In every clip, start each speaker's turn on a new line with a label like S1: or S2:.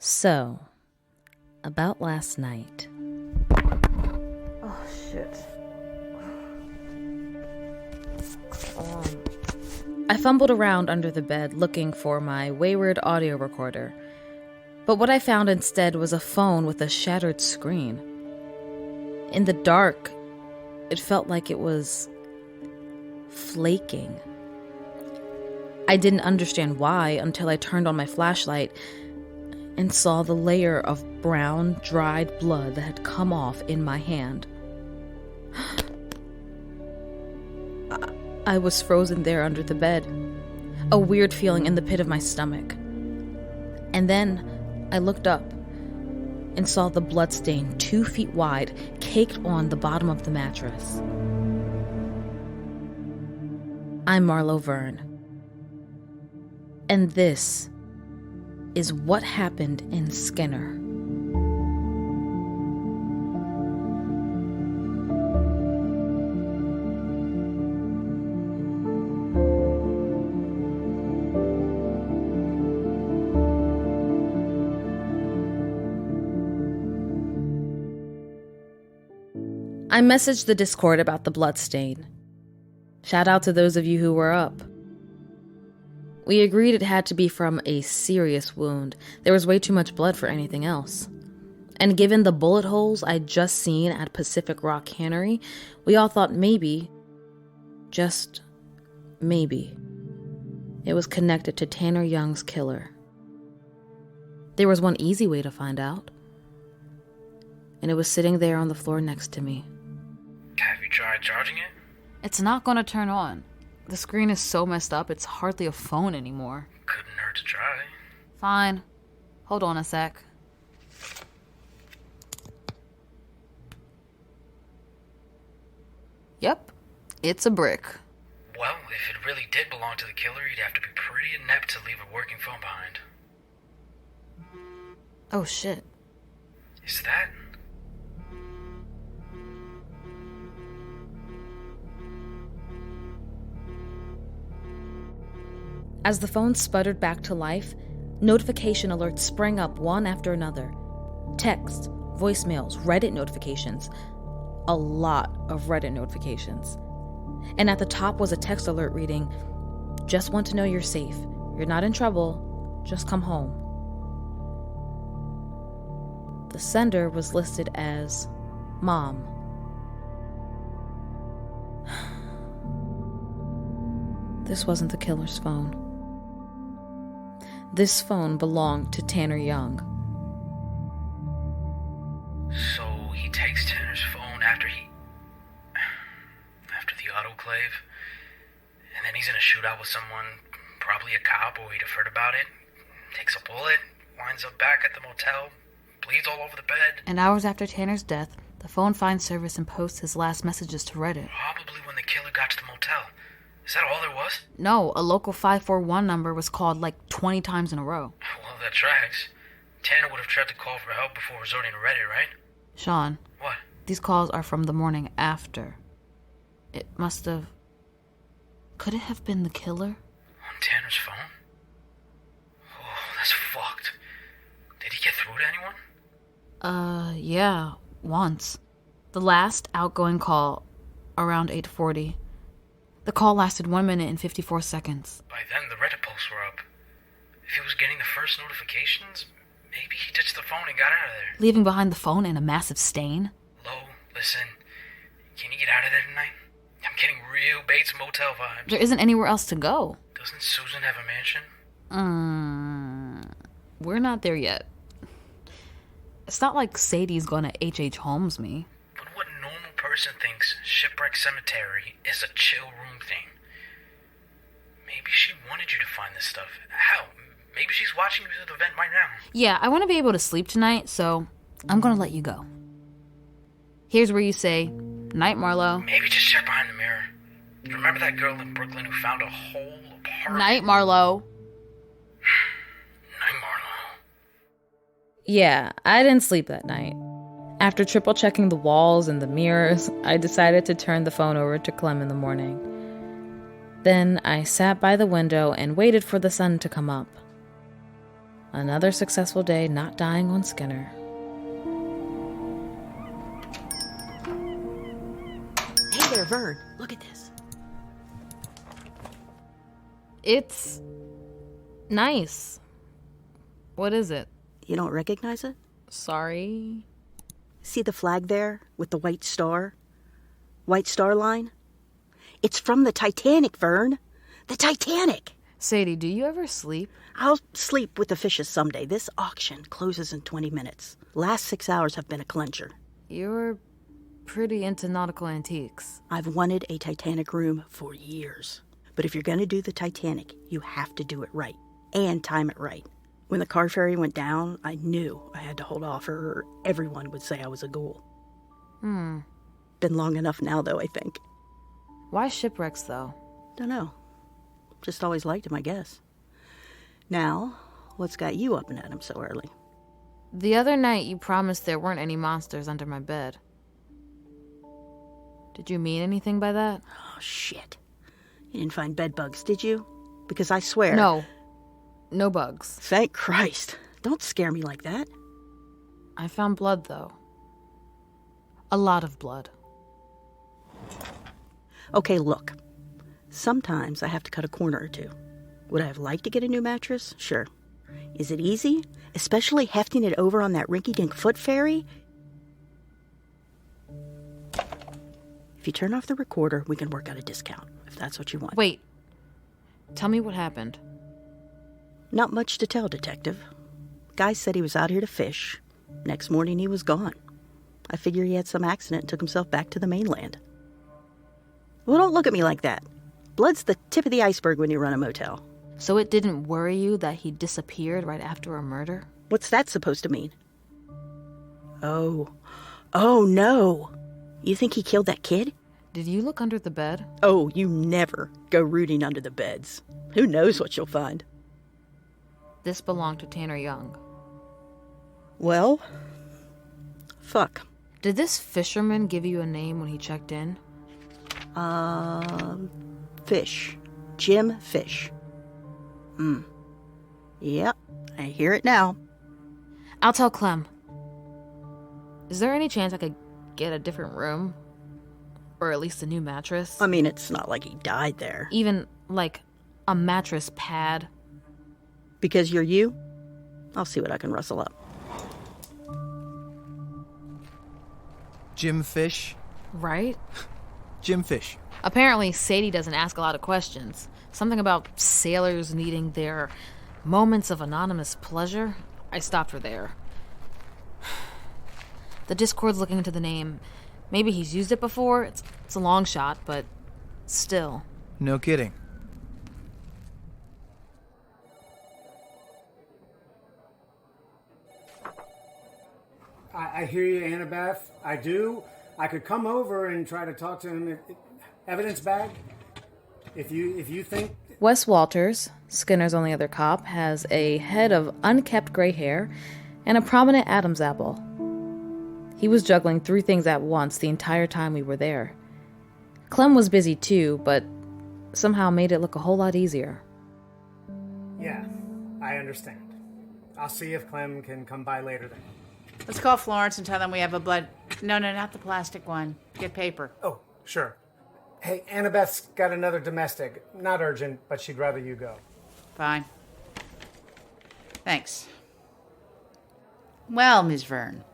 S1: So, about last night.
S2: Oh, shit.
S1: I fumbled around under the bed looking for my wayward audio recorder, but what I found instead was a phone with a shattered screen. In the dark, it felt like it was flaking. I didn't understand why until I turned on my flashlight and saw the layer of brown, dried blood that had come off in my hand. I was frozen there under the bed, a weird feeling in the pit of my stomach. And then I looked up and saw the bloodstain 2 feet wide caked on the bottom of the mattress. I'm Marlowe Verne. And this is what happened in Skinner. I messaged the Discord about the bloodstain. Shout out to those of you who were up. We agreed it had to be from a serious wound. There was way too much blood for anything else. And given the bullet holes I'd just seen at Pacific Rock Cannery, we all thought maybe, just maybe, it was connected to Tanner Young's killer. There was one easy way to find out. And it was sitting there on the floor next to me.
S3: Have you tried charging it?
S1: It's not going to turn on. The screen is so messed up, it's hardly a phone anymore.
S3: Couldn't hurt to try.
S1: Fine. Hold on a sec. Yep, it's a brick.
S3: Well, if it really did belong to the killer, you'd have to be pretty inept to leave a working phone behind.
S1: Oh shit.
S3: Is that?
S1: As the phone sputtered back to life, notification alerts sprang up one after another. Texts, voicemails, Reddit notifications. A lot of Reddit notifications. And at the top was a text alert reading, "Just want to know you're safe. You're not in trouble. Just come home." The sender was listed as Mom. This wasn't the killer's phone. This phone belonged to Tanner Young.
S3: So he takes Tanner's phone after the autoclave, and then he's in a shootout with someone, probably a cop, or he'd have heard about it, takes a bullet, winds up back at the motel, bleeds all over the bed.
S1: And hours after Tanner's death, the phone finds service and posts his last messages to Reddit.
S3: Probably when the killer got to the motel. Is that all there was?
S1: No, a local 541 number was called like 20 times in a row.
S3: Well, that tracks. Tanner would have tried to call for help before resorting to Reddit, right?
S1: Sean.
S3: What?
S1: These calls are from the morning after. It must have... Could it have been the killer?
S3: On Tanner's phone? Oh, that's fucked. Did he get through to anyone?
S1: Yeah, once. The last outgoing call, around 8:40. The call lasted 1 minute and 54 seconds.
S3: By then, the Reddit posts were up. If he was getting the first notifications, maybe he ditched the phone and got out of there.
S1: Leaving behind the phone and a massive stain?
S3: Lo, listen, can you get out of there tonight? I'm getting real Bates Motel vibes.
S1: There isn't anywhere else to go.
S3: Doesn't Susan have a mansion?
S1: We're not there yet. It's not like Sadie's gonna H.H. Holmes me.
S3: But what normal person thinks Shipwreck Cemetery is a chill room thing? Maybe she wanted you to find this stuff. Hell, maybe she's watching you through the vent right now.
S1: Yeah, I want to be able to sleep tonight, so I'm gonna let you go. Here's where you say, "Night, Marlowe."
S3: Maybe just check behind the mirror. Remember that girl in Brooklyn who found a whole apartment?
S1: Night, Marlowe.
S3: Night, Marlowe.
S1: Yeah, I didn't sleep that night. After triple checking the walls and the mirrors, I decided to turn the phone over to Clem in the morning. Then I sat by the window and waited for the sun to come up. Another successful day not dying on Skinner.
S4: Hey there, Vern. Look at this.
S1: It's nice. What is it?
S4: You don't recognize it?
S1: Sorry.
S4: See the flag there with the white star? White star line? It's from the Titanic, Vern. The Titanic!
S1: Sadie, do you ever sleep?
S4: I'll sleep with the fishes someday. This auction closes in 20 minutes. Last 6 hours have been a clincher.
S1: You're pretty into nautical antiques.
S4: I've wanted a Titanic room for years. But if you're going to do the Titanic, you have to do it right. And time it right. When the car ferry went down, I knew I had to hold off or everyone would say I was a ghoul. Been long enough now, though, I think.
S1: Why shipwrecks, though?
S4: Dunno. Just always liked him, I guess. Now, what's got you up and at him so early?
S1: The other night you promised there weren't any monsters under my bed. Did you mean anything by that?
S4: Oh, shit. You didn't find bed bugs, did you? Because I swear...
S1: No bugs.
S4: Thank Christ. Don't scare me like that.
S1: I found blood, though. A lot of blood.
S4: Okay, look. Sometimes I have to cut a corner or two. Would I have liked to get a new mattress? Sure. Is it easy? Especially hefting it over on that rinky-dink foot ferry? If you turn off the recorder, we can work out a discount, if that's what you want.
S1: Wait. Tell me what happened.
S4: Not much to tell, Detective. Guy said he was out here to fish. Next morning, he was gone. I figure he had some accident and took himself back to the mainland. Well, don't look at me like that. Blood's the tip of the iceberg when you run a motel.
S1: So it didn't worry you that he disappeared right after a murder?
S4: What's that supposed to mean? Oh no. You think he killed that kid?
S1: Did you look under the bed?
S4: Oh, you never go rooting under the beds. Who knows what you'll find?
S1: This belonged to Tanner Young.
S4: Well, fuck.
S1: Did this fisherman give you a name when he checked in?
S4: Fish. Jim Fish. Yep, I hear it now.
S1: I'll tell Clem. Is there any chance I could get a different room? Or at least a new mattress?
S4: I mean, it's not like he died there.
S1: Even, like, a mattress pad?
S4: Because you're you? I'll see what I can rustle up.
S5: Jim Fish?
S1: Right?
S5: Jim Fish.
S1: Apparently, Sadie doesn't ask a lot of questions. Something about sailors needing their moments of anonymous pleasure. I stopped her there. The Discord's looking into the name. Maybe he's used it before. It's a long shot, but still.
S5: No kidding.
S6: I hear you, Annabeth. I do. I could come over and try to talk to him. Evidence bag? If you think...
S1: Wes Walters, Skinner's only other cop, has a head of unkempt gray hair and a prominent Adam's apple. He was juggling 3 things at once the entire time we were there. Clem was busy too, but somehow made it look a whole lot easier.
S6: Yeah, I understand. I'll see if Clem can come by later then.
S2: Let's call Florence and tell them we have a blood... No, not the plastic one. Get paper.
S6: Oh, sure. Hey, Annabeth's got another domestic. Not urgent, but she'd rather you go.
S2: Fine. Thanks. Well, Ms. Verne,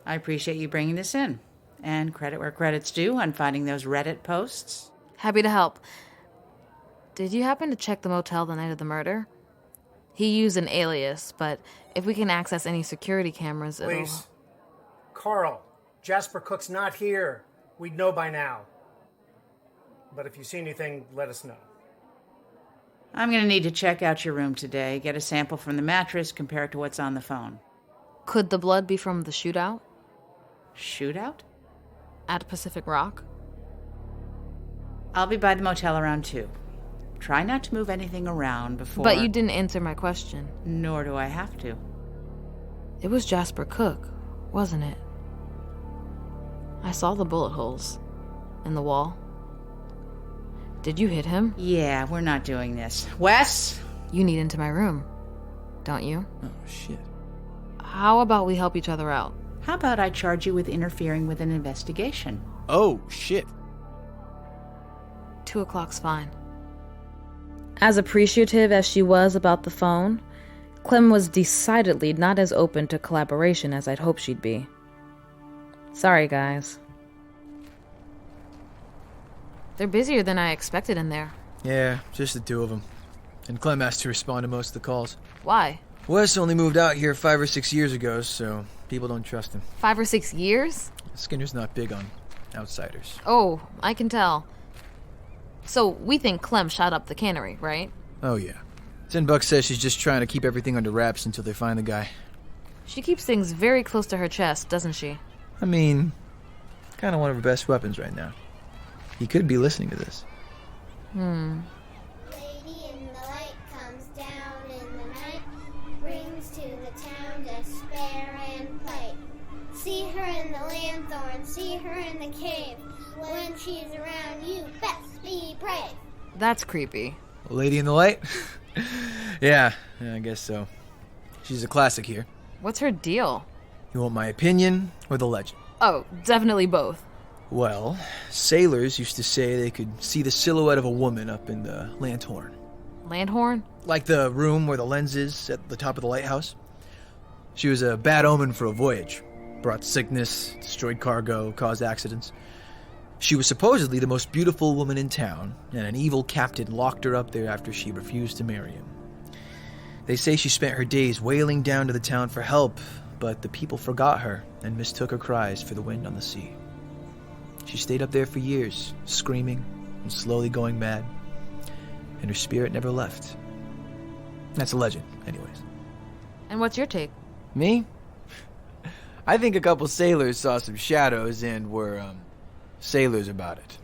S2: I appreciate you bringing this in. And credit where credit's due on finding those Reddit posts.
S1: Happy to help. Did you happen to check the motel the night of the murder? He used an alias, but if we can access any security cameras, it'll...
S6: Please. Carl, Jasper Cook's not here. We'd know by now. But if you see anything, let us know.
S2: I'm going to need to check out your room today, get a sample from the mattress, compare it to what's on the phone.
S1: Could the blood be from the shootout?
S2: Shootout?
S1: At Pacific Rock?
S2: I'll be by the motel around 2. Try not to move anything around before...
S1: But you didn't answer my question.
S2: Nor do I have to.
S1: It was Jasper Cook, wasn't it? I saw the bullet holes in the wall. Did you hit him?
S2: Yeah, we're not doing this. Wes?
S1: You need into my room. don't you?
S5: Oh, shit.
S1: How about we help each other out?
S2: How about I charge you with interfering with an investigation?
S5: Oh, shit.
S1: 2 o'clock's fine. As appreciative as she was about the phone, Clem was decidedly not as open to collaboration as I'd hoped she'd be. Sorry, guys. They're busier than I expected in there.
S5: Yeah, just the two of them. And Clem has to respond to most of the calls.
S1: Why?
S5: Wes only moved out here 5 or 6 years ago, so people don't trust him.
S1: 5 or 6 years?
S5: Skinner's not big on outsiders.
S1: Oh, I can tell. So, we think Clem shot up the cannery, right?
S5: Oh, yeah. $10 says she's just trying to keep everything under wraps until they find the guy.
S1: She keeps things very close to her chest, doesn't she?
S5: I mean, kind of one of her best weapons right now. He could be listening to this.
S7: Lady in the light comes down in the night, brings to the town despair and plight. See her in the lanthorn, see her in the cave. When she's around, you best be brave.
S1: That's creepy.
S5: Lady in the Light? yeah, I guess so. She's a classic here.
S1: What's her deal?
S5: You want my opinion or the legend?
S1: Oh, definitely both.
S5: Well, sailors used to say they could see the silhouette of a woman up in the lanthorn.
S1: Landhorn?
S5: Like the room where the lens is at the top of the lighthouse. She was a bad omen for a voyage. Brought sickness, destroyed cargo, caused accidents. She was supposedly the most beautiful woman in town, and an evil captain locked her up there after she refused to marry him. They say she spent her days wailing down to the town for help, but the people forgot her and mistook her cries for the wind on the sea. She stayed up there for years, screaming and slowly going mad, and her spirit never left. That's a legend, anyways.
S1: And what's your take?
S5: Me? I think a couple sailors saw some shadows and were, sailors about it.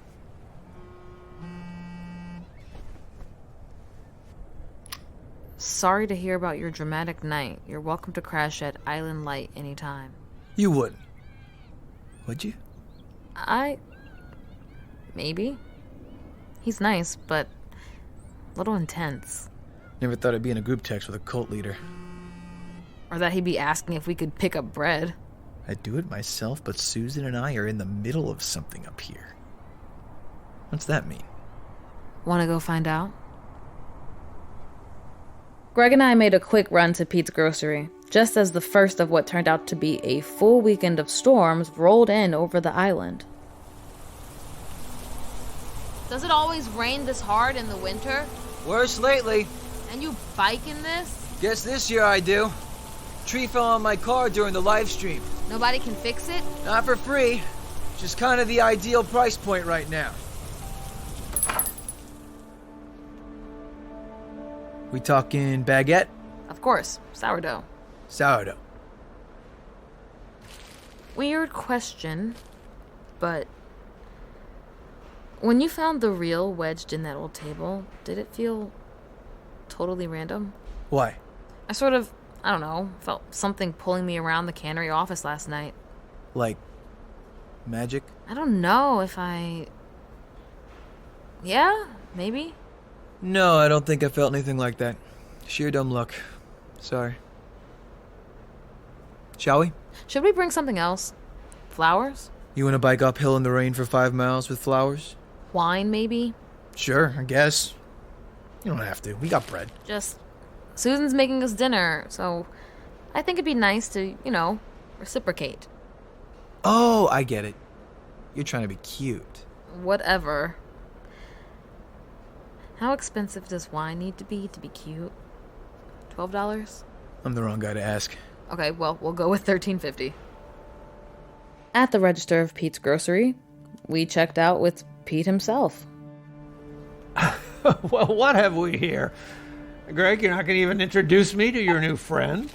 S1: Sorry to hear about your dramatic night. You're welcome to crash at Island Light anytime.
S5: You wouldn't. Would you?
S1: Maybe. He's nice, but a little intense.
S5: Never thought I'd be in a group text with a cult leader.
S1: Or that he'd be asking if we could pick up bread.
S5: I'd do it myself, but Susan and I are in the middle of something up here. What's that mean?
S1: Want to go find out? Greg and I made a quick run to Pete's grocery, just as the first of what turned out to be a full weekend of storms rolled in over the island. Does it always rain this hard in the winter?
S5: Worse lately.
S1: And you bike in this?
S5: Guess this year I do. Tree fell on my car during the live stream.
S1: Nobody can fix it?
S5: Not for free. Just kind of the ideal price point right now. We talking baguette?
S1: Of course, sourdough.
S5: Sourdough.
S1: Weird question, but when you found the reel wedged in that old table, did it feel totally random?
S5: Why?
S1: I don't know, felt something pulling me around the cannery office last night.
S5: Like magic?
S1: I don't know if Yeah, maybe.
S5: No, I don't think I felt anything like that. Sheer dumb luck. Sorry. Shall we?
S1: Should we bring something else? Flowers?
S5: You want to bike uphill in the rain for 5 miles with flowers?
S1: Wine, maybe?
S5: Sure, I guess. You don't have to. We got bread.
S1: Just, Susan's making us dinner, so I think it'd be nice to, reciprocate.
S5: Oh, I get it. You're trying to be cute.
S1: Whatever. How expensive does wine need to be cute? $12?
S5: I'm the wrong guy to ask.
S1: Okay, well, we'll go with $13.50. At the register of Pete's grocery, we checked out with Pete himself.
S8: Well, what have we here? Greg, you're not going to even introduce me to your new friend?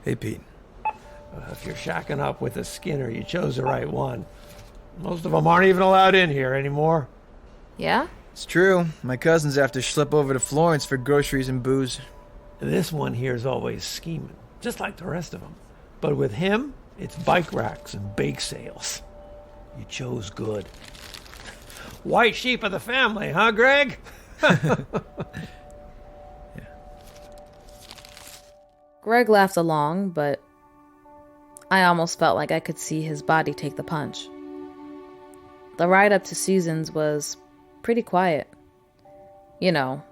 S5: Hey, Pete.
S8: If you're shacking up with a Skinner, you chose the right one. Most of them aren't even allowed in here anymore.
S1: Yeah?
S5: It's true. My cousins have to schlep over to Florence for groceries and booze.
S8: This one here's always scheming, just like the rest of them. But with him, it's bike racks and bake sales. You chose good. White sheep of the family, huh, Greg?
S5: Yeah.
S1: Greg laughed along, but I almost felt like I could see his body take the punch. The ride up to Susan's was pretty quiet. You know,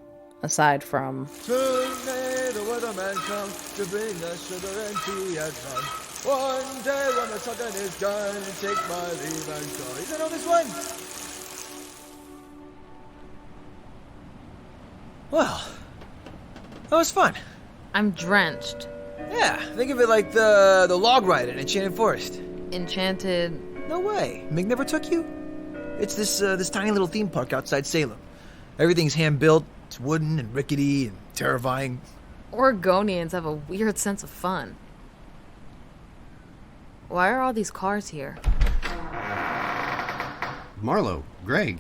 S1: aside from...
S5: Soon may the weatherman come to bring us sugar and tea at home. One day when the sucking is done, take my leave and go. You don't know this one? Well, that was fun.
S1: I'm drenched.
S5: Yeah, think of it like the log ride in Enchanted Forest.
S1: Enchanted...
S5: No way. Mig never took you? It's this tiny little theme park outside Salem. Everything's hand-built, it's wooden and rickety and terrifying.
S1: Oregonians have a weird sense of fun. Why are all these cars here?
S9: Marlowe, Greg,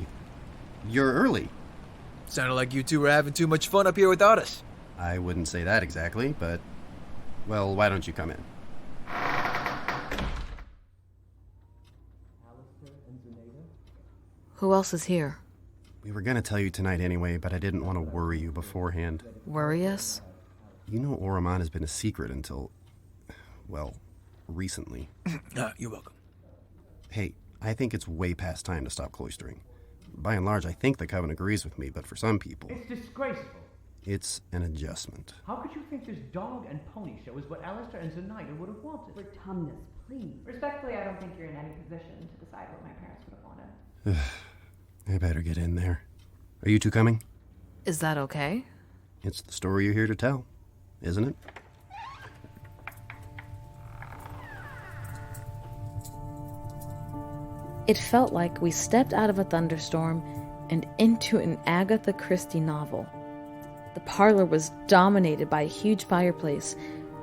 S9: you're early.
S5: Sounded like you two were having too much fun up here without us.
S9: I wouldn't say that exactly, but, well, why don't you come in?
S1: Who else is here?
S9: We were going to tell you tonight anyway, but I didn't want to worry you beforehand.
S1: Worry us?
S9: You know Oraman has been a secret until, well, recently.
S5: You're welcome.
S9: Hey, I think it's way past time to stop cloistering. By and large, I think the coven agrees with me, but for some people...
S10: It's disgraceful.
S9: It's an adjustment.
S10: How could you think this dog and pony show is what Alistair and Zenaida would have wanted?
S11: Autumnus, please.
S12: Respectfully, I don't think you're in any position to decide what my parents would have wanted.
S9: I better get in there. Are you two coming?
S1: Is that okay?
S9: It's the story you're here to tell, isn't it?
S1: It felt like we stepped out of a thunderstorm and into an Agatha Christie novel. The parlor was dominated by a huge fireplace.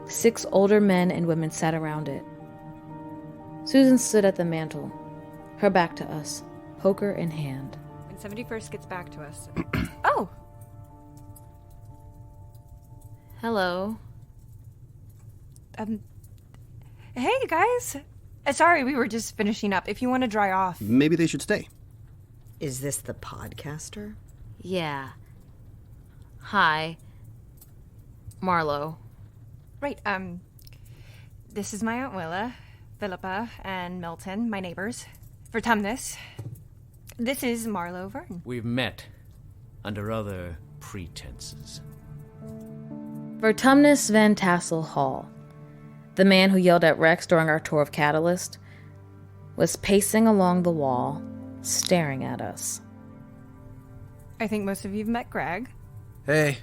S1: 6 older men and women sat around it. Susan stood at the mantel, her back to us, poker in hand.
S12: When somebody first gets back to us... Oh!
S1: Hello.
S12: Hey, guys. Sorry, we were just finishing up. If you want to dry off...
S9: Maybe they should stay.
S11: Is this the podcaster?
S1: Yeah. Hi. Marlowe.
S12: Right, this is my Aunt Willa, Philippa, and Milton, my neighbors. For Tumnus, this is Marlowe Verne.
S10: We've met under other pretenses.
S1: Vertumnus Van Tassel Hall, the man who yelled at Rex during our tour of Catalyst, was pacing along the wall, staring at us.
S12: I think most of you have met Greg.
S5: Hey.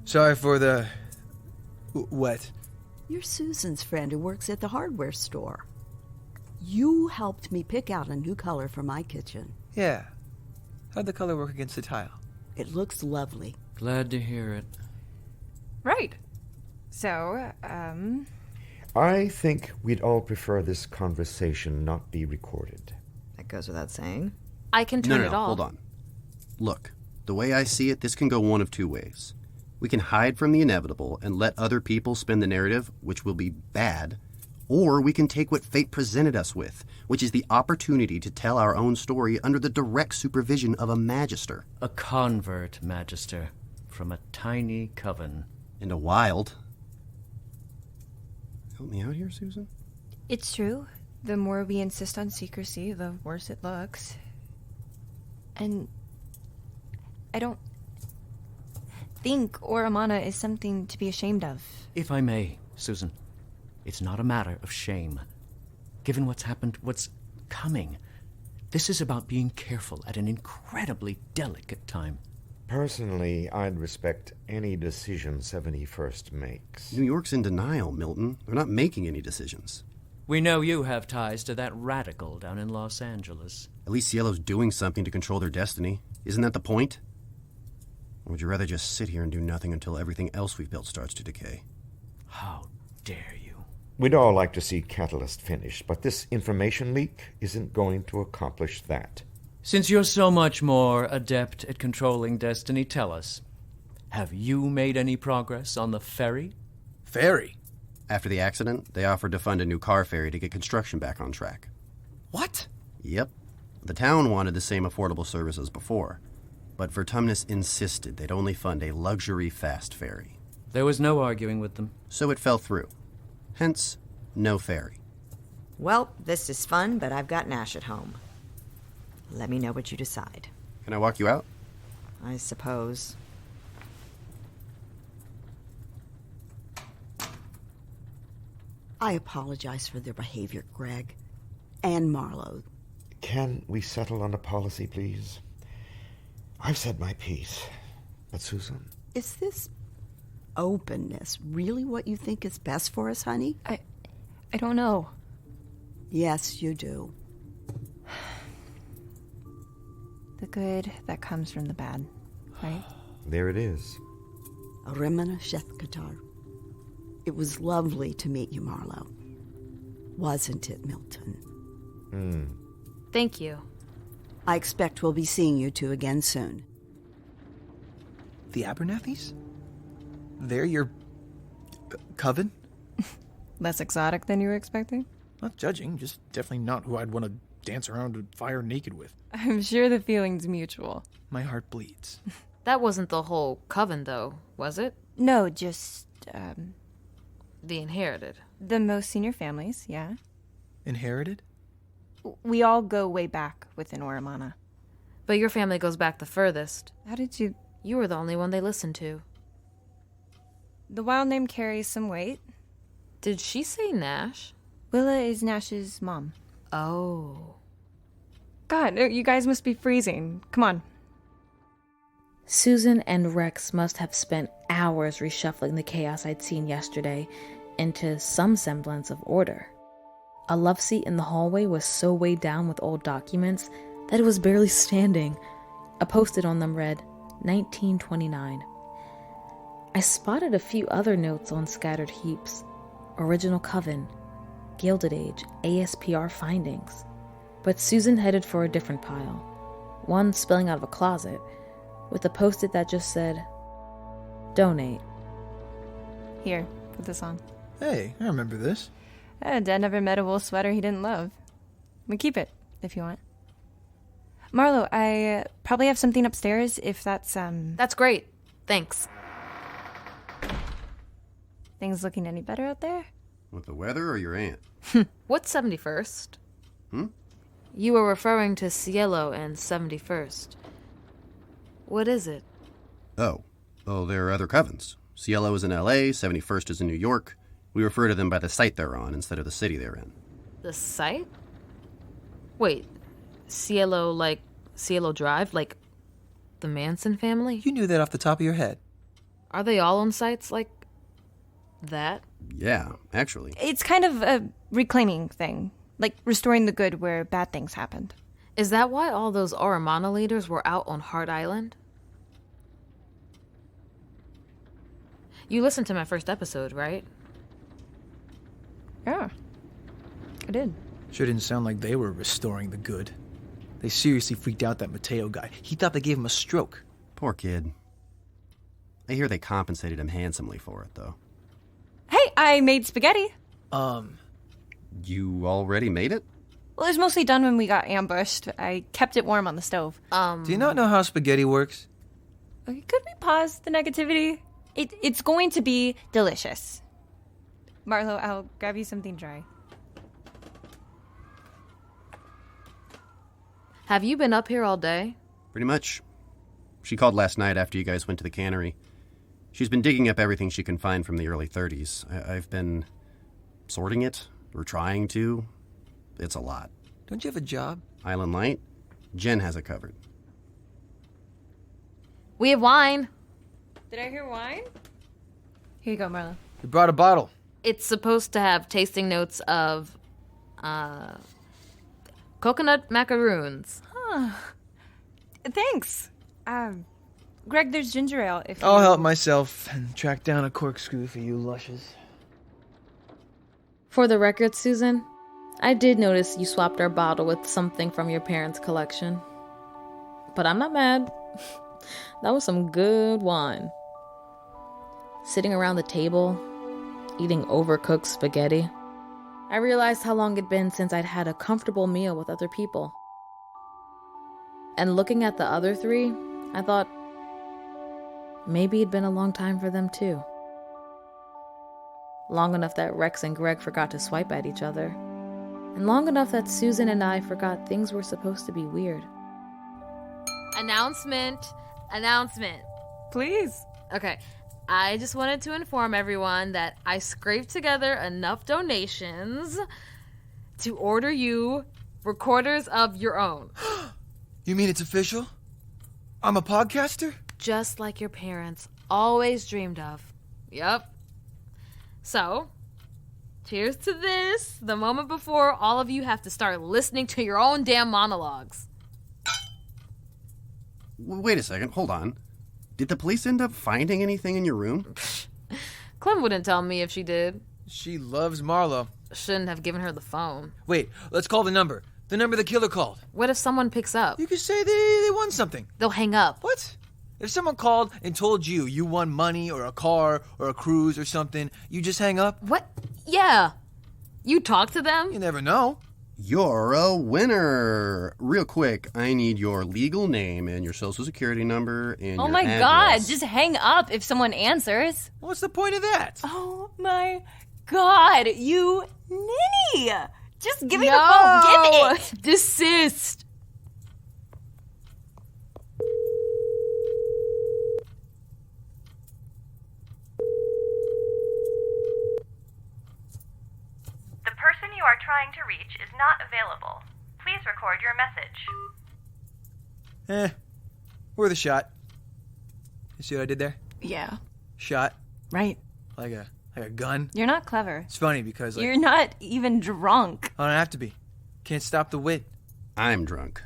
S5: Sorry for the... What?
S11: You're Susan's friend who works at the hardware store. You helped me pick out a new color for my kitchen.
S5: Yeah. How'd the color work against the tile?
S11: It looks lovely.
S10: Glad to hear it.
S12: Right. So,
S13: I think we'd all prefer this conversation not be recorded.
S11: That goes without saying.
S1: I can turn it off.
S9: Hold on. Look, the way I see it, this can go one of two ways. We can hide from the inevitable and let other people spin the narrative, which will be bad, or we can take what fate presented us with, which is the opportunity to tell our own story under the direct supervision of a magister.
S10: A convert magister from a tiny coven.
S9: And a Wilde. Help me out here, Susan?
S12: it's true. The more we insist on secrecy, the worse it looks. And I don't think Oramana is something to be ashamed of.
S10: If I may, Susan, it's not a matter of shame. Given what's happened, what's coming, this is about being careful at an incredibly delicate time.
S13: Personally, I'd respect any decision 71st makes.
S9: New York's in denial, Milton. They're not making any decisions.
S10: We know you have ties to that radical down in Los Angeles.
S9: At least Yellow's doing something to control their destiny. Isn't that the point? Or would you rather just sit here and do nothing until everything else we've built starts to decay?
S10: How dare you?
S13: We'd all like to see Catalyst finished, but this information leak isn't going to accomplish that.
S10: Since you're so much more adept at controlling destiny, tell us, have you made any progress on the ferry?
S5: Ferry?
S9: After the accident, they offered to fund a new car ferry to get construction back on track.
S5: What?
S9: Yep. The town wanted the same affordable service as before, but Vertumnus insisted they'd only fund a luxury fast ferry.
S10: There was no arguing with them.
S9: So it fell through. Hence, no ferry.
S14: Well, this is fun, but I've got Nash at home. Let me know what you decide.
S9: Can I walk you out?
S14: I suppose.
S11: I apologize for their behavior, Greg. And Marlowe.
S13: Can we settle on a policy, please? I've said my piece. But Susan?
S11: Is this openness really what you think is best for us, honey?
S12: I don't know.
S11: Yes, you do.
S12: The good that comes from the bad, right?
S13: There it is.
S11: Rimana Shethkatar. It was lovely to meet you, Marlowe. Wasn't it, Milton?
S1: Thank you.
S11: I expect we'll be seeing you two again soon.
S5: The Abernethys? They're your coven?
S12: Less exotic than you were expecting?
S5: Not judging, just definitely not who I'd want to dance around a fire naked with.
S12: I'm sure the feeling's mutual.
S5: My heart bleeds.
S1: That wasn't the whole coven, though, was it?
S12: No, just,
S1: The inherited.
S12: the most senior families, yeah.
S5: Inherited?
S12: We all go way back within Oramana.
S1: But your family goes back the furthest.
S12: How did you...
S1: You were the only one they listened to.
S12: The Wilde name carries some weight.
S1: Did she say Nash?
S12: Willa is Nash's mom.
S1: Oh.
S12: God, you guys must be freezing. Come on.
S1: Susan and Rex must have spent hours reshuffling the chaos I'd seen yesterday into some semblance of order. A love seat in the hallway was so weighed down with old documents that it was barely standing. A post-it on them read, 1929. I spotted a few other notes on scattered heaps. Original Coven, Gilded Age, ASPR findings. But Susan headed for a different pile, one spilling out of a closet, with a post-it that just said, donate.
S12: Here, put this on.
S5: Hey, I remember this.
S12: Dad never met a wool sweater he didn't love. We keep it, if you want. Marlowe, I probably have something upstairs, if that's,
S1: That's great. Thanks.
S12: Things looking any better out there?
S9: With the weather or your aunt?
S1: What's 71st? You were referring to Cielo and 71st. What is it?
S9: Oh, there are other covens. Cielo is in L.A., 71st is in New York. We refer to them by the site they're on instead of the city they're in.
S1: The site? Wait, Cielo like Cielo Drive? Like the Manson family?
S5: You knew that off the top of your head.
S1: Are they all on sites like that?
S9: Yeah, actually.
S12: It's kind of a reclaiming thing. Like restoring the good where bad things happened.
S1: Is that why all those Oramana leaders were out on Hart Island? You listened to my first episode, right?
S12: Yeah, I did.
S5: Sure didn't sound like they were restoring the good. They seriously freaked out that Mateo guy. He thought they gave him a stroke.
S9: Poor kid. I hear they compensated him handsomely for it, though.
S12: Hey, I made spaghetti.
S9: You already made it?
S12: Well, it was mostly done when we got ambushed. I kept it warm on the stove.
S5: Do you not know how spaghetti works?
S12: Okay, could we pause the negativity? It's going to be delicious. Marlowe, I'll grab you something dry.
S1: Have you been up here all day?
S9: Pretty much. She called last night after you guys went to the cannery. She's been digging up everything she can find from the early 30s. I've been sorting it, or trying to. It's a lot.
S5: Don't you have a job?
S9: Island Light? Jen has it covered.
S1: We have wine.
S12: Did I hear wine? Here you go, Marlowe.
S5: We brought a bottle.
S1: It's supposed to have tasting notes of, coconut macaroons.
S12: Huh. Thanks. Greg, there's ginger ale if you...
S5: I'll help myself and track down a corkscrew for you lushes.
S1: For the record, Susan, I did notice you swapped our bottle with something from your parents' collection. But I'm not mad. That was some good wine. Sitting around the table, eating overcooked spaghetti, I realized how long it'd been since I'd had a comfortable meal with other people. And looking at the other three, I thought maybe it'd been a long time for them too. long enough that Rex and Greg forgot to swipe at each other, and long enough that Susan and I forgot things were supposed to be weird. Announcement.
S12: Please.
S1: Okay, I just wanted to inform everyone that I scraped together enough donations to order you recorders of your own.
S5: You mean it's official? I'm a podcaster?
S1: Just like your parents always dreamed of. Yep. So, cheers to this, the moment before all of you have to start listening to your own damn monologues.
S9: Wait a second, hold on. Did the police end up finding anything in your room?
S1: Clem wouldn't tell me if she did.
S5: She loves Marlowe.
S1: Shouldn't have given her the phone.
S5: Wait, let's call the number. The number the killer called.
S1: What if someone picks up?
S5: You could say they won something.
S1: They'll hang up.
S5: What? If someone called and told you won money or a car or a cruise or something, you just hang up?
S1: What? Yeah. You talk to them?
S5: You never know.
S9: You're a winner. Real quick, I need your legal name and your social security number and
S12: Oh
S9: your
S12: my
S9: address.
S12: God, just hang up if someone answers.
S5: What's the point of that?
S12: Oh my God, you ninny. Just give me the phone. Give it.
S1: Desist.
S15: The person you are trying to reach is not available. Please record your message.
S5: Worth a shot. You see what I did there?
S12: Yeah.
S5: Shot.
S12: Right.
S5: Like a gun.
S12: You're not clever.
S5: It's funny because
S12: You're not even drunk.
S5: I don't have to be. Can't stop the wit.
S9: I'm drunk.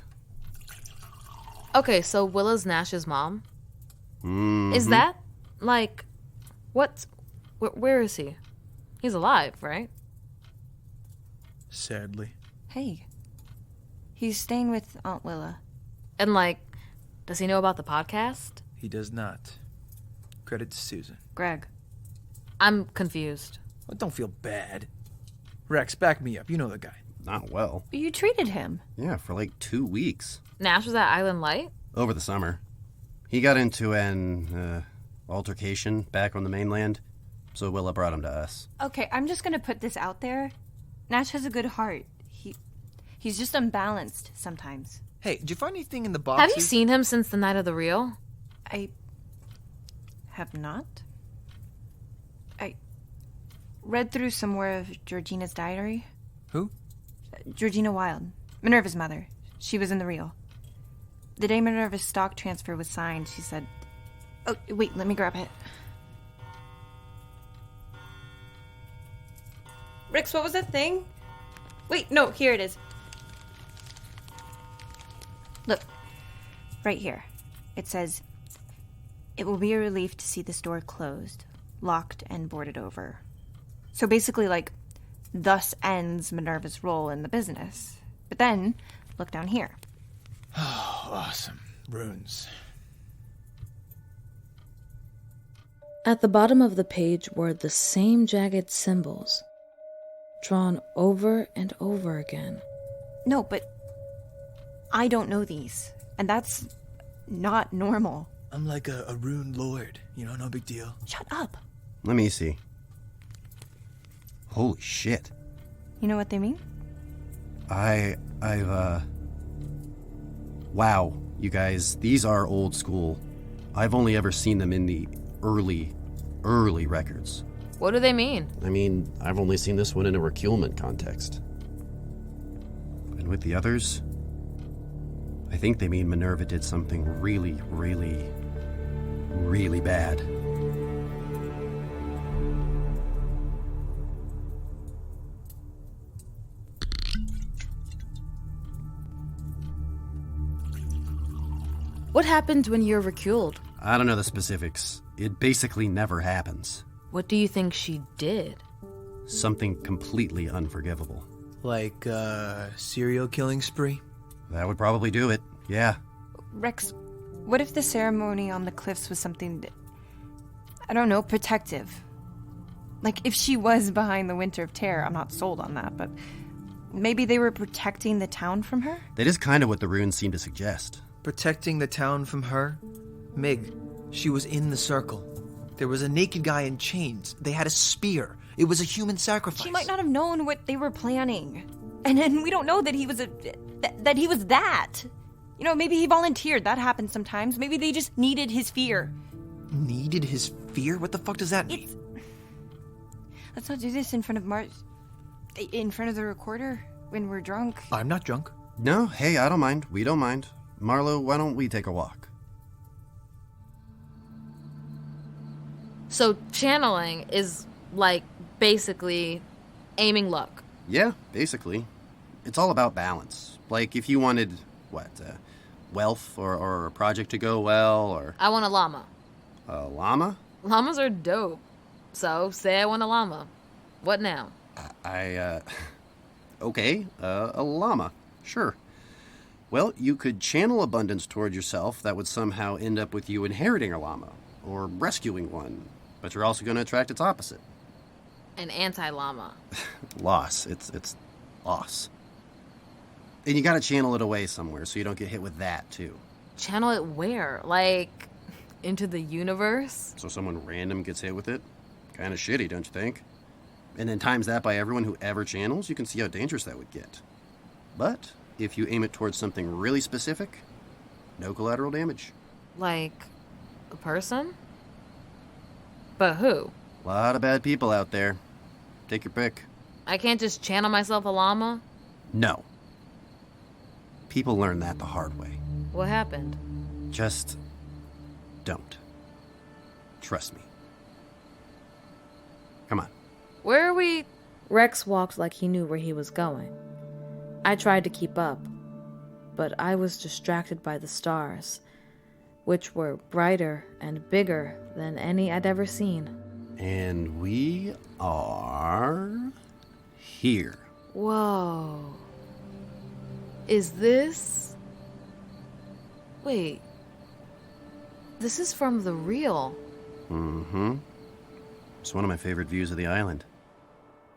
S1: Okay, so Willa's Nash's mom?
S9: Mm-hmm.
S1: Is that, like, what? Where is he? He's alive, right?
S5: Sadly.
S12: Hey. He's staying with Aunt Willa.
S1: And, like, does he know about the podcast?
S5: He does not. Credit to Susan.
S12: Greg.
S1: I'm confused.
S5: Well, don't feel bad. Rex, back me up. You know the guy.
S9: Not well.
S12: You treated him.
S9: Yeah, for like 2 weeks.
S1: Nash was at Island Light?
S9: Over the summer. He got into an altercation back on the mainland, so Willa brought him to us.
S12: Okay, I'm just gonna put this out there. Nash has a good heart. He's just unbalanced sometimes.
S5: Hey, did you find anything in the boxes?
S1: Have you seen him since the night of the reel?
S12: I have not. I read through some more of Georgina's diary.
S5: Who?
S12: Georgina Wilde, Minerva's mother. She was in the reel. The day Minerva's stock transfer was signed, she said... Oh, wait, let me grab it. Rix, what was that thing? Wait, no, here it is. Look, right here. It says, "It will be a relief to see this door closed, locked and boarded over." So basically, like, thus ends Minerva's role in the business. But then, look down here.
S5: Oh, awesome. Runes.
S1: At the bottom of the page were the same jagged symbols, drawn over and over again.
S12: No, but I don't know these, and that's not normal.
S5: I'm like a rune lord. You know, no big deal.
S12: Shut up.
S9: Let me see. Holy shit.
S12: You know what they mean?
S9: Wow, you guys, these are old school. I've only ever seen them in the early records.
S1: What do they mean?
S9: I mean, I've only seen this one in a reculement context. And with the others, I think they mean Minerva did something really, really, really bad.
S1: What happened when you're reculed?
S9: I don't know the specifics. It basically never happens.
S1: What do you think she did?
S9: Something completely unforgivable.
S5: Like a serial killing spree?
S9: That would probably do it, yeah.
S12: Rex, what if the ceremony on the cliffs was something, I don't know, protective? Like, if she was behind the Winter of Terror, I'm not sold on that, but maybe they were protecting the town from her?
S9: That is kind of what the runes seem to suggest.
S5: Protecting the town from her? Mig, she was in the circle. There was a naked guy in chains. They had a spear.
S16: It was a human sacrifice.
S12: She might not have known what they were planning. And we don't know that he was that. You know, maybe he volunteered. That happens sometimes. Maybe they just needed his fear.
S16: Needed his fear? What the fuck does that mean?
S12: Let's not do this in front of in front of the recorder when we're drunk.
S5: I'm not drunk.
S9: No, hey, I don't mind. We don't mind. Marlowe, why don't we take a walk?
S1: So channeling is like basically aiming luck.
S9: Yeah, basically. It's all about balance. Like if you wanted, wealth or a project to go well, or...
S1: I want a llama.
S9: A llama?
S1: Llamas are dope. So, say I want a llama. What now?
S9: Okay, a llama. Sure. Well, you could channel abundance toward yourself that would somehow end up with you inheriting a llama, or rescuing one, but you're also going to attract its opposite.
S1: An anti-llama.
S9: Loss. It's loss. And you gotta channel it away somewhere so you don't get hit with that, too.
S1: Channel it where? Like, into the universe?
S9: So someone random gets hit with it? Kinda shitty, don't you think? And then times that by everyone who ever channels, you can see how dangerous that would get. But if you aim it towards something really specific, no collateral damage.
S1: Like, a person? But who?
S9: A lot of bad people out there. Take your pick.
S1: I can't just channel myself a llama?
S9: No. People learn that the hard way.
S1: What happened?
S9: Just don't. Trust me. Come on.
S1: Where are we? Rex walked like he knew where he was going. I tried to keep up, but I was distracted by the stars, which were brighter and bigger than any I'd ever seen.
S9: And we are here.
S1: Whoa. Is this... Wait. This is from the real.
S9: Mm-hmm. It's one of my favorite views of the island.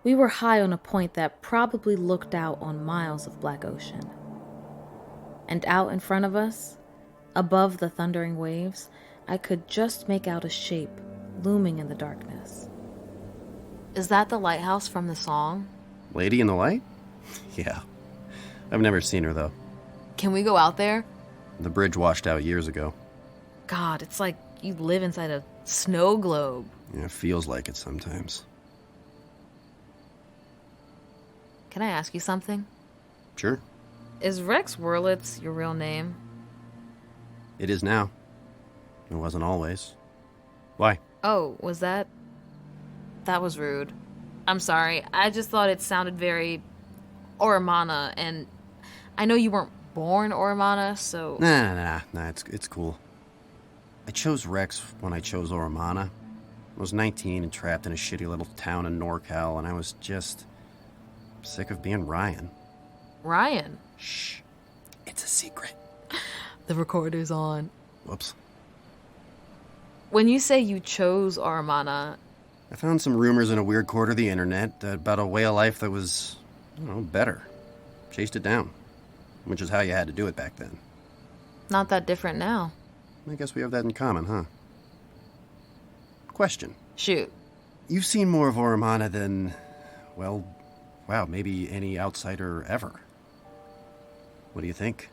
S1: We were high on a point that probably looked out on miles of black ocean. And out in front of us, above the thundering waves, I could just make out a shape looming in the darkness. Is that the lighthouse from the song?
S9: Lady in the Light? Yeah. I've never seen her, though.
S1: Can we go out there?
S9: The bridge washed out years ago.
S1: God, it's like you live inside a snow globe.
S9: Yeah, it feels like it sometimes.
S1: Can I ask you something?
S9: Sure.
S1: Is Rex Wurlitz your real name?
S9: It is now. It wasn't always. Why?
S1: Oh, was that... That was rude. I'm sorry. I just thought it sounded very... Oromana, and I know you weren't born Oromana, so...
S9: Nah, it's cool. I chose Rex when I chose Oromana. I was 19 and trapped in a shitty little town in NorCal, and I was just sick of being Ryan.
S1: Ryan?
S9: Shh. It's a secret.
S1: The recorder's on.
S9: Whoops.
S1: When you say you chose Oromana...
S9: I found some rumors in a weird corner of the internet about a way of life that was, better. Chased it down. Which is how you had to do it back then.
S1: Not that different now.
S9: I guess we have that in common, huh? Question.
S1: Shoot.
S9: You've seen more of Oromana than, maybe any outsider ever. What do you think?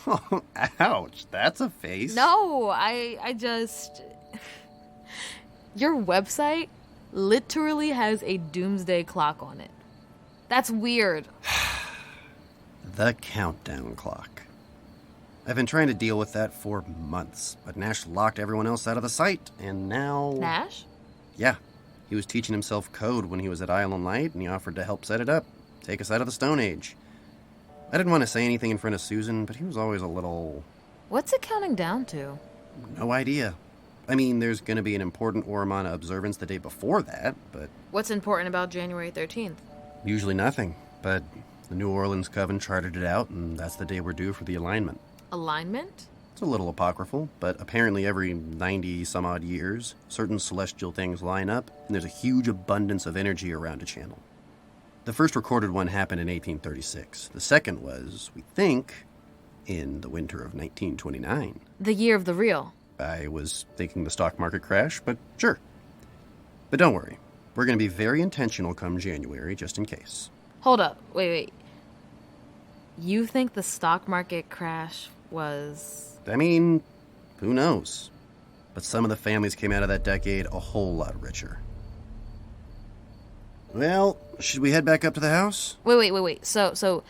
S9: Oh, ouch. That's a face.
S1: No, I just... Your website literally has a doomsday clock on it. That's weird.
S9: The countdown clock. I've been trying to deal with that for months, but Nash locked everyone else out of the site, and now...
S1: Nash?
S9: Yeah. He was teaching himself code when he was at Island Light, and he offered to help set it up, take us out of the Stone Age. I didn't want to say anything in front of Susan, but he was always a little...
S1: What's it counting down to?
S9: No idea. I mean, there's going to be an important Oromana observance the day before that, but...
S1: What's important about January 13th?
S9: Usually nothing, but the New Orleans coven charted it out, and that's the day we're due for the alignment.
S1: Alignment?
S9: It's a little apocryphal, but apparently every 90-some-odd years, certain celestial things line up, and there's a huge abundance of energy around a channel. The first recorded one happened in 1836. The second was, we think, in the winter of 1929.
S1: The year of the real.
S9: I was thinking the stock market crash, but sure. But don't worry. We're going to be very intentional come January, just in case.
S1: Hold up. Wait. You think the stock market crash was...
S9: I mean, who knows? But some of the families came out of that decade a whole lot richer. Well, should we head back up to the house?
S1: Wait. So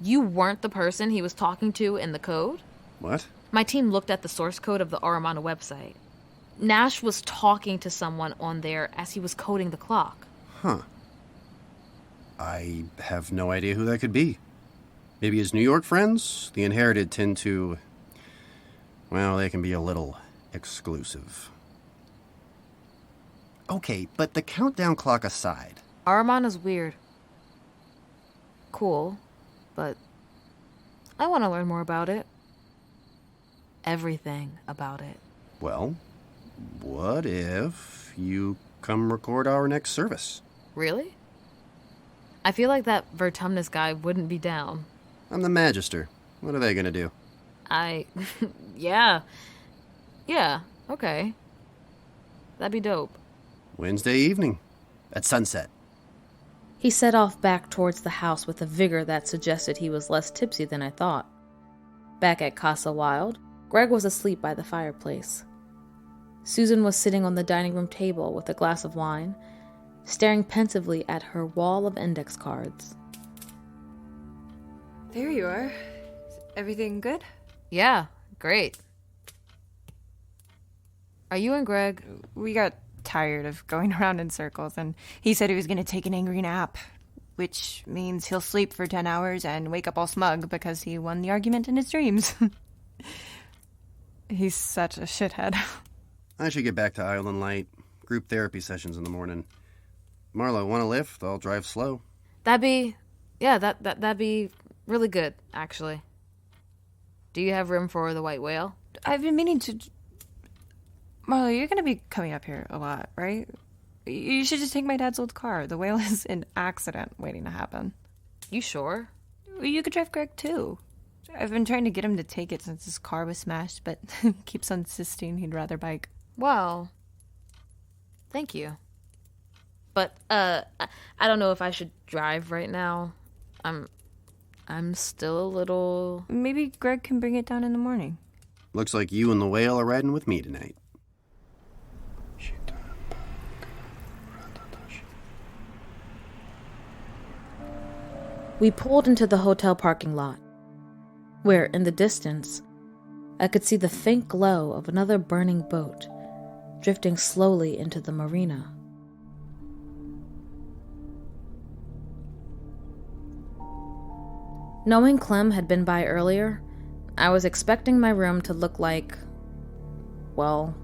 S1: you weren't the person he was talking to in the code?
S9: What?
S1: My team looked at the source code of the Aramana website. Nash was talking to someone on there as he was coding the clock.
S9: Huh. I have no idea who that could be. Maybe his New York friends? The inherited tend to... well, they can be a little exclusive. Okay, but the countdown clock aside...
S1: Aramana's weird. Cool, but I want to learn more about it. Everything about it.
S9: Well, what if you come record our next service?
S1: Really? I feel like that Vertumnus guy wouldn't be down.
S9: I'm the Magister. What are they gonna do?
S1: Yeah, okay. That'd be dope.
S9: Wednesday evening, at sunset.
S1: He set off back towards the house with a vigor that suggested he was less tipsy than I thought. Back at Casa Wilde, Greg was asleep by the fireplace. Susan was sitting on the dining room table with a glass of wine, staring pensively at her wall of index cards.
S12: There you are. Is everything good?
S1: Yeah, great. Are you and Greg?
S12: We got tired of going around in circles, and he said he was going to take an angry nap, which means he'll sleep for 10 hours and wake up all smug because he won the argument in his dreams. He's such a shithead.
S9: I should get back to Island Light. Group therapy sessions in the morning. Marlowe, want a lift? I'll drive slow.
S1: That'd be really good, actually. Do you have room for the white whale?
S12: I've been meaning to... Marlowe, you're going to be coming up here a lot, right? You should just take my dad's old car. The whale is an accident waiting to happen.
S1: You sure?
S12: You could drive Greg, too. I've been trying to get him to take it since his car was smashed, but he keeps on insisting he'd rather bike.
S1: Well, thank you. But, I don't know if I should drive right now. I'm still a little...
S12: Maybe Greg can bring it down in the morning.
S9: Looks like you and the whale are riding with me tonight.
S1: We pulled into the hotel parking lot, where, in the distance, I could see the faint glow of another burning boat drifting slowly into the marina. Knowing Clem had been by earlier, I was expecting my room to look like, well,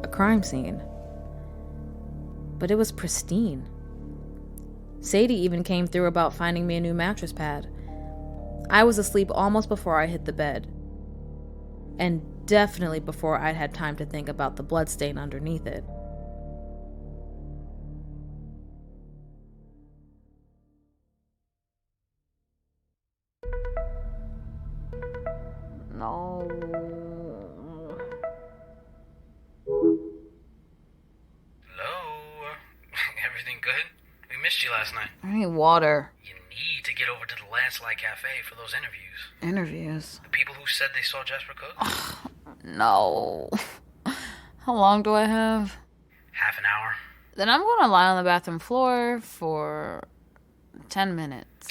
S1: a crime scene. But it was pristine. Sadie even came through about finding me a new mattress pad. I was asleep almost before I hit the bed. And definitely before I'd had time to think about the bloodstain underneath it. No.
S3: Hello? Everything good? We missed you last night.
S1: I need water.
S3: You need to get over to the Landslide Cafe for those interviews.
S1: Interviews?
S3: The people who said they saw Jasper cook?
S1: No. How long do I have?
S3: Half an hour.
S1: Then I'm going to lie on the bathroom floor for 10 minutes.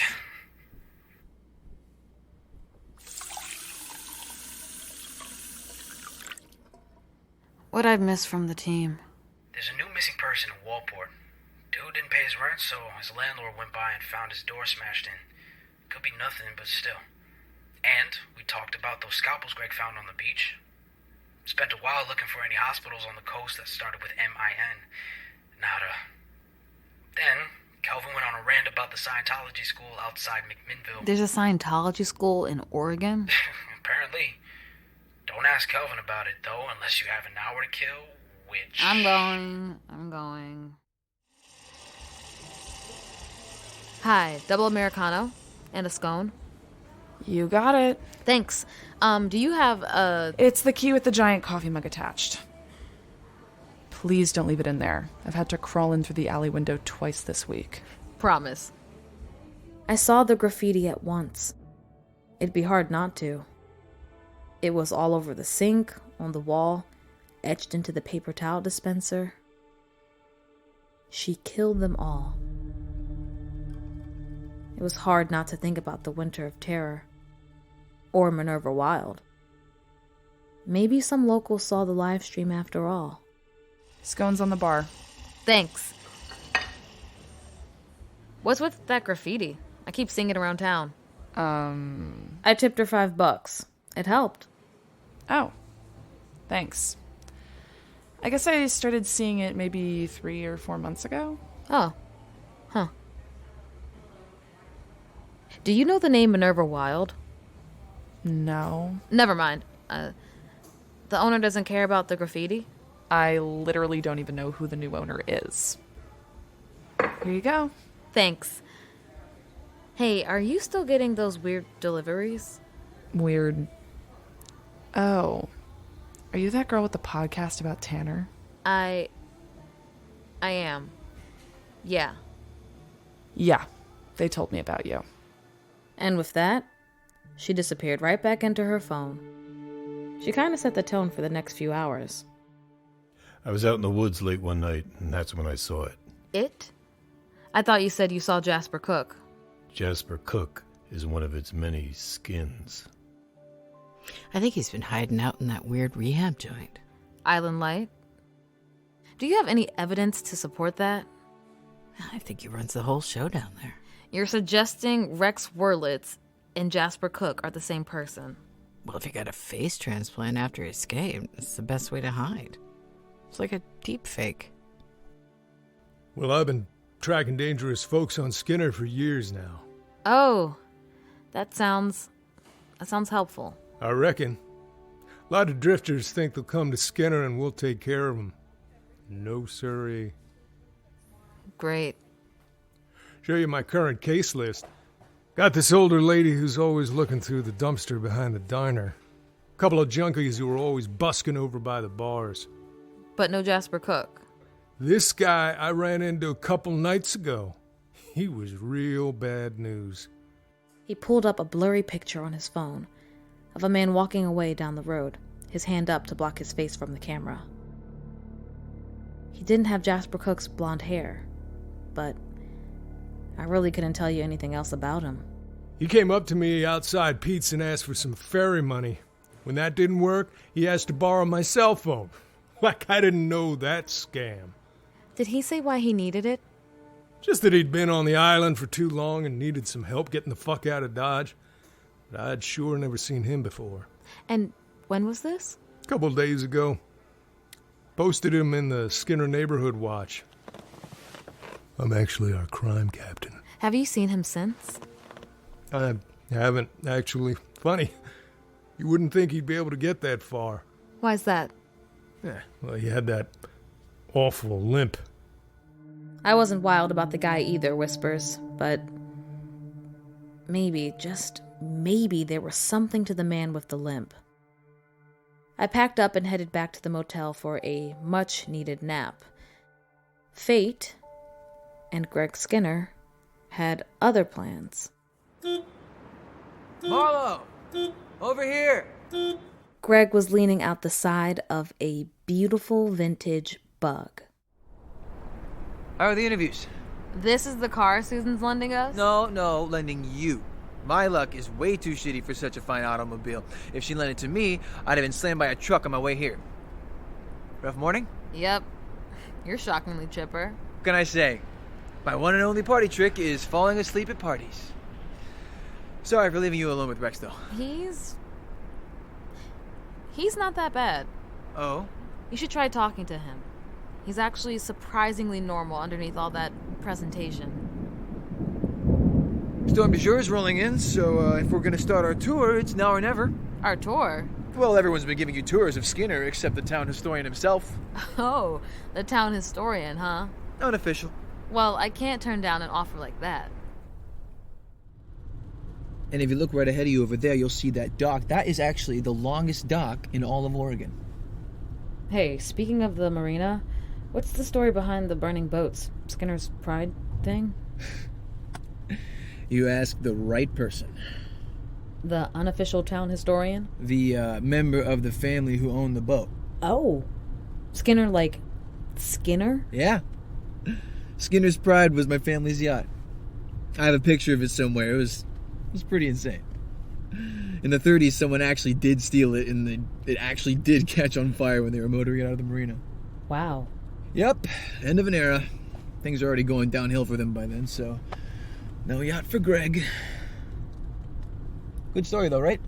S1: What'd I miss from the team?
S3: There's a new missing person in Walport. Dude didn't pay his rent, so his landlord went by and found his door smashed in. Could be nothing, but still. And we talked about those scalpels Greg found on the beach. Spent a while looking for any hospitals on the coast that started with M-I-N. Nada. Then, Kelvin went on a rant about the Scientology school outside McMinnville.
S1: There's a Scientology school in Oregon?
S3: Apparently. Don't ask Kelvin about it, though, unless you have an hour to kill, which...
S1: I'm going. Hi, double Americano and a scone.
S17: You got it.
S1: Thanks. Do you have a...
S17: It's the key with the giant coffee mug attached. Please don't leave it in there. I've had to crawl in through the alley window twice this week.
S1: Promise. I saw the graffiti at once. It'd be hard not to. It was all over the sink, on the wall, etched into the paper towel dispenser. She killed them all. It was hard not to think about the Winter of Terror. Or Minerva Wilde. Maybe some locals saw the live stream after all.
S17: Scones on the bar.
S1: Thanks. What's with that graffiti? I keep seeing it around town. I tipped her $5. It helped.
S17: Oh. Thanks. I guess I started seeing it maybe 3 or 4 months ago.
S1: Oh. Huh. Do you know the name Minerva Wilde?
S17: No.
S1: Never mind. The owner doesn't care about the graffiti?
S17: I literally don't even know who the new owner is. Here you go.
S1: Thanks. Hey, are you still getting those weird deliveries?
S17: Weird. Oh. Are you that girl with the podcast about Tanner?
S1: I am. Yeah.
S17: Yeah. They told me about you.
S1: And with that, she disappeared right back into her phone. She kind of set the tone for the next few hours.
S18: I was out in the woods late one night, and that's when I saw it.
S1: It? I thought you said you saw Jasper Cook.
S18: Jasper Cook is one of its many skins.
S2: I think he's been hiding out in that weird rehab joint.
S1: Island Light? Do you have any evidence to support that?
S2: I think he runs the whole show down there.
S1: You're suggesting Rex Wurlitz and Jasper Cook are the same person.
S2: Well, if he got a face transplant after he escaped, it's the best way to hide. It's like a deep fake.
S18: Well, I've been tracking dangerous folks on Skinner for years now.
S1: Oh, that sounds helpful.
S18: I reckon. A lot of drifters think they'll come to Skinner and we'll take care of them. No, sirree.
S1: Great.
S18: Show you my current case list. Got this older lady who's always looking through the dumpster behind the diner. A couple of junkies who are always busking over by the bars.
S1: But no Jasper Cook.
S18: This guy I ran into a couple nights ago. He was real bad news.
S1: He pulled up a blurry picture on his phone of a man walking away down the road, his hand up to block his face from the camera. He didn't have Jasper Cook's blonde hair, but I really couldn't tell you anything else about him.
S18: He came up to me outside Pete's and asked for some ferry money. When that didn't work, he asked to borrow my cell phone. Like I didn't know that scam.
S1: Did he say why he needed it?
S18: Just that he'd been on the island for too long and needed some help getting the fuck out of Dodge. But I'd sure never seen him before.
S1: And when was this?
S18: A couple of days ago. Posted him in the Skinner Neighborhood Watch. I'm actually our crime captain.
S1: Have you seen him since?
S18: I haven't, actually. Funny. You wouldn't think he'd be able to get that far.
S1: Why's that?
S18: Yeah, well, he had that awful limp.
S1: I wasn't wild about the guy either, Whispers, but maybe, just maybe, there was something to the man with the limp. I packed up and headed back to the motel for a much-needed nap. Fate and Greg Skinner had other plans.
S19: Marlowe! Over here!
S1: Greg was leaning out the side of a beautiful vintage Bug.
S19: How are the interviews?
S1: This is the car Susan's lending us?
S19: No, lending you. My luck is way too shitty for such a fine automobile. If she lent it to me, I'd have been slammed by a truck on my way here. Rough morning?
S1: Yep. You're shockingly chipper.
S19: What can I say? My one and only party trick is falling asleep at parties. Sorry for leaving you alone with Rex, though.
S1: He's not that bad.
S19: Oh?
S1: You should try talking to him. He's actually surprisingly normal underneath all that presentation.
S19: Storm du jour is rolling in, so if we're going to start our tour, it's now or never.
S1: Our tour?
S19: Well, everyone's been giving you tours of Skinner, except the town historian himself.
S1: Oh, the town historian, huh?
S19: Unofficial.
S1: Well, I can't turn down an offer like that.
S5: And if you look right ahead of you over there, you'll see that dock. That is actually the longest dock in all of Oregon.
S1: Hey, speaking of the marina, What's the story behind the burning boats? Skinner's pride thing?
S5: You ask the right person.
S1: The unofficial town historian?
S5: The member of the family who owned the boat.
S1: Oh. Skinner, like, Skinner?
S5: Yeah. Skinner's Pride was my family's yacht. I have a picture of it somewhere. It was pretty insane. In the 30s, someone actually did steal it, and it actually did catch on fire when they were motoring it out of the marina.
S1: Wow.
S5: Yep, end of an era. Things are already going downhill for them by then, so no yacht for Greg. Good story, though, right?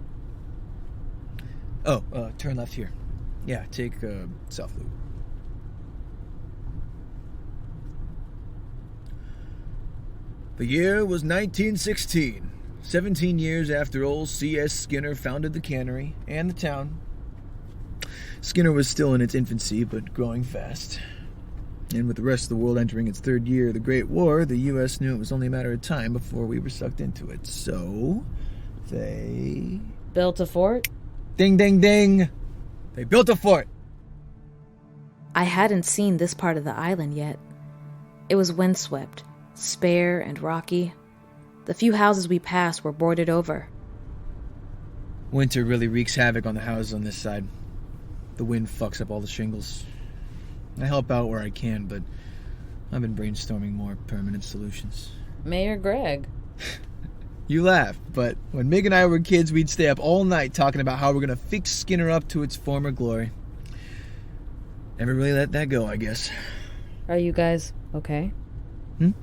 S5: Oh, turn left here. Yeah, take South Loop. The year was 1916, 17 years after old C.S. Skinner founded the cannery and the town. Skinner was still in its infancy, but growing fast. And with the rest of the world entering its third year of the Great War, the U.S. knew it was only a matter of time before we were sucked into it. So, they...
S1: built a fort?
S5: Ding, ding, ding! They built a fort!
S1: I hadn't seen this part of the island yet. It was windswept, spare and rocky. The few houses we passed were boarded over.
S5: Winter really wreaks havoc on the houses on this side. The wind fucks up all the shingles. I help out where I can, but I've been brainstorming more permanent solutions.
S1: Mayor Greg.
S5: You laugh, but when Mig and I were kids, we'd stay up all night talking about how we're going to fix Skinner up to its former glory. Never really let that go, I guess.
S1: Are you guys okay?
S5: No.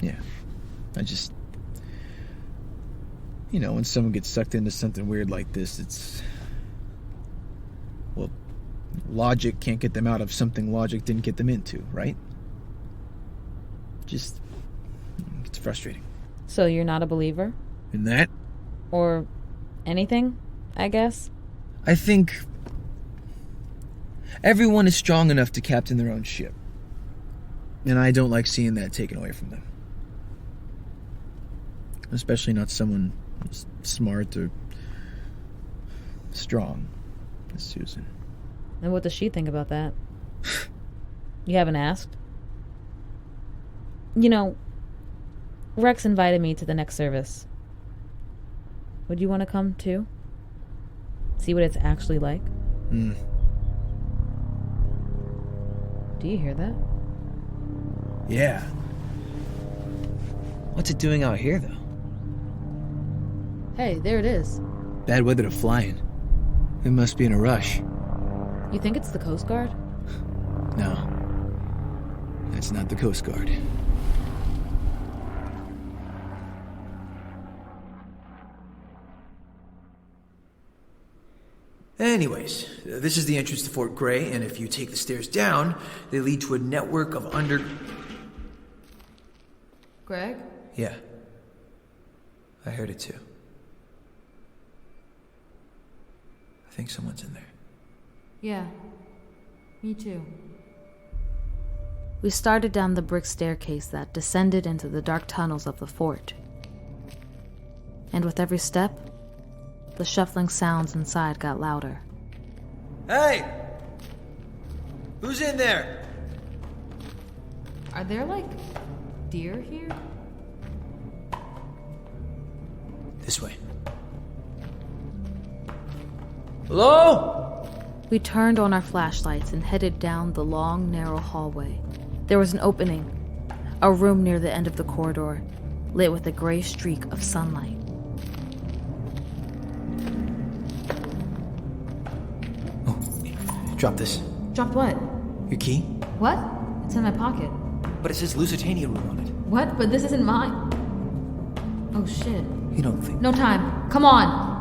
S5: Yeah. I just... You know, when someone gets sucked into something weird like this, it's... Well, logic can't get them out of something logic didn't get them into, right? Just... It's frustrating.
S1: So you're not a believer?
S5: In that?
S1: Or anything, I guess?
S5: I think... everyone is strong enough to captain their own ship. And I don't like seeing that taken away from them. Especially not someone smart or strong as Susan.
S1: And what does she think about that? You haven't asked? You know, Rex invited me to the next service. Would you want to come too? See what it's actually like?
S5: Hmm.
S1: Do you hear that?
S5: Yeah. What's it doing out here, though?
S1: Hey, there it is.
S5: Bad weather to fly in. It must be in a rush.
S1: You think it's the Coast Guard?
S5: No. That's not the Coast Guard. Anyways, this is the entrance to Fort Gray, and if you take the stairs down, they lead to a network of
S1: Greg?
S5: Yeah. I heard it too. I think someone's in there.
S1: Yeah. Me too. We started down the brick staircase that descended into the dark tunnels of the fort. And with every step, the shuffling sounds inside got louder.
S5: Hey! Who's in there?
S1: Are there, like, deer here?
S5: This way. Hello?
S1: We turned on our flashlights and headed down the long, narrow hallway. There was an opening, a room near the end of the corridor, lit with a gray streak of sunlight.
S5: Drop this.
S1: Dropped what?
S5: Your key?
S1: What? It's in my pocket.
S5: But it says Lusitania Room on it.
S1: What? But this isn't mine. Oh, shit.
S5: You don't think...
S1: No time. Come on.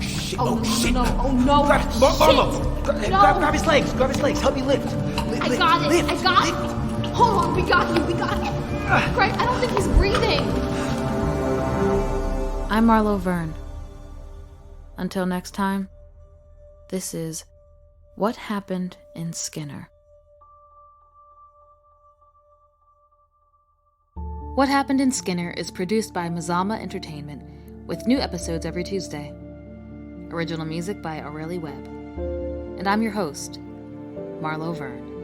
S5: Shit.
S1: Oh,
S5: shit.
S1: No. Oh, no.
S5: Marlowe!
S1: No.
S5: Grab his legs. Grab his legs. Help me lift.
S12: I got it. I got it. Hold on. We got you. Greg, I don't think he's breathing.
S1: I'm Marlowe Verne. Until next time, this is What Happened in Skinner. What Happened in Skinner is produced by Mazama Entertainment, with new episodes every Tuesday. Original music by Aurelie Webb. And I'm your host, Marlowe Verne.